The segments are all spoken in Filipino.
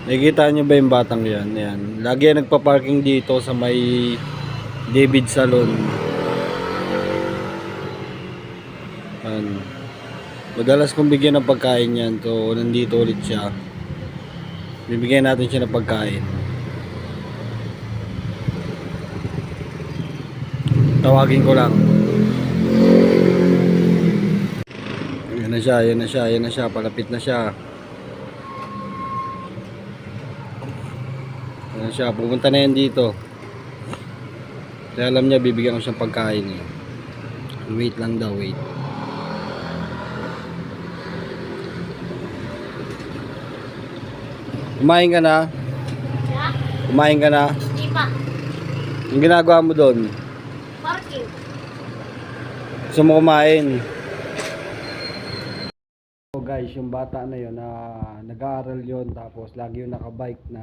Nakikita nyo ba yung batang yan? Yan. Lagi yan nagpa-parking dito sa may David Salon. Yan. Madalas kong bigyan ng pagkain yan. So, nandito ulit siya. Bibigyan natin siya ng pagkain. Tawagin ko lang. Yan na siya, yan na siya, yan na siya. Palapit na siya. Yan na siya. Pupunta na yan dito. Kaya alam niya, bibigyan ko siyang pagkain. Wait lang daw, wait. Kumain ka na? Kumain ka na? Hindi pa. Ang ginagawa mo doon? Parking. Gusto mo kumain? So guys, yung bata na yun na nag-aaral yun, tapos lagi yung nakabike na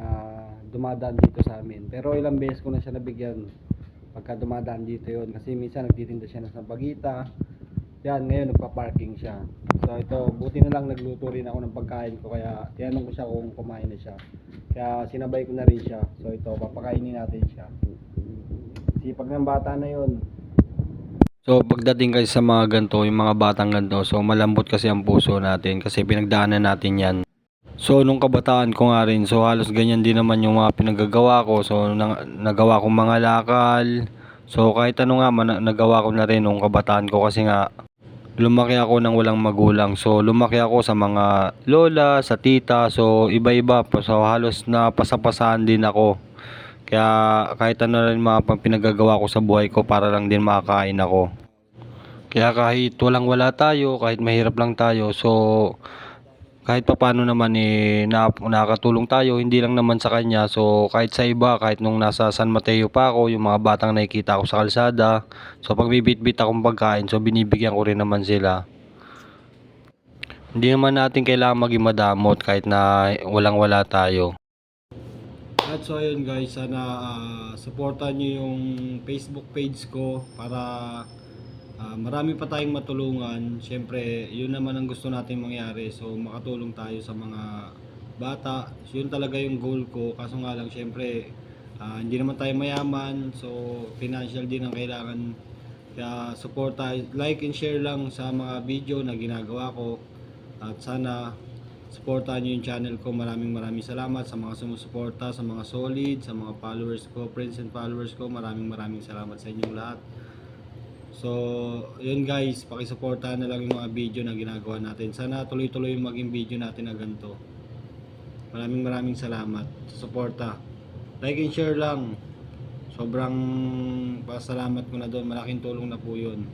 dumadaan dito sa amin. Pero ilang beses ko na siya nabigyan pagka dumadaan dito yun, kasi minsan nagtitinda siya ng sampagita. Yan, ngayon nagpa-parking siya. So ito, buti na lang nagluto rin ako ng pagkain ko, kaya tinanong ko siya kung kumain na siya. Kaya sinabay ko na rin siya. So ito, papakainin natin siya. Sipag ng bata na yun. So pagdating kasi sa mga ganito, yung mga batang ganito, so malambot kasi ang puso natin kasi pinagdaanan natin yan. So nung kabataan ko nga rin, so halos ganyan din naman yung mga pinagagawa ko. So nagawa kong mga lakal. So kahit ano nga nagawa ko na rin nung kabataan ko kasi nga lumaki ako nang walang magulang. So lumaki ako sa mga lola, sa tita. So iba-iba pa. So halos na pasapasaan din ako. Kaya kahit ano rin mga pinagagawa ko sa buhay ko para lang din makakain ako. Kaya kahit walang wala tayo, kahit mahirap lang tayo, so kahit papaano naman nakakatulong tayo, hindi lang naman sa kanya. So kahit sa iba, kahit nung nasa San Mateo pa ako, yung mga batang nakikita ko sa kalsada, so pag bibit-bit akong pagkain, so binibigyan ko rin naman sila. Hindi naman natin kailangan maging madamot kahit na walang wala tayo. At so ayun guys, sana supportan nyo yung Facebook page ko para marami pa tayong matulungan. Siyempre, yun naman ang gusto natin mangyari. So, makatulong tayo sa mga bata. So, yun talaga yung goal ko. Kaso nga lang, siyempre, hindi naman tayo mayaman. So, financial din ang kailangan. Kaya, support tayo. Like and share lang sa mga video na ginagawa ko. At sana, supportahan nyo yung channel ko. Maraming salamat sa mga sumusuporta, sa mga solid, sa mga followers ko, friends and followers ko. Maraming salamat sa inyong lahat. So, yun guys, pakisuportahan na lang yung mga video na ginagawa natin. Sana tuloy-tuloy yung maging video natin na ganito. Maraming salamat sa suporta. Like and share lang. Sobrang pasalamat ko na doon. Malaking tulong na po yun.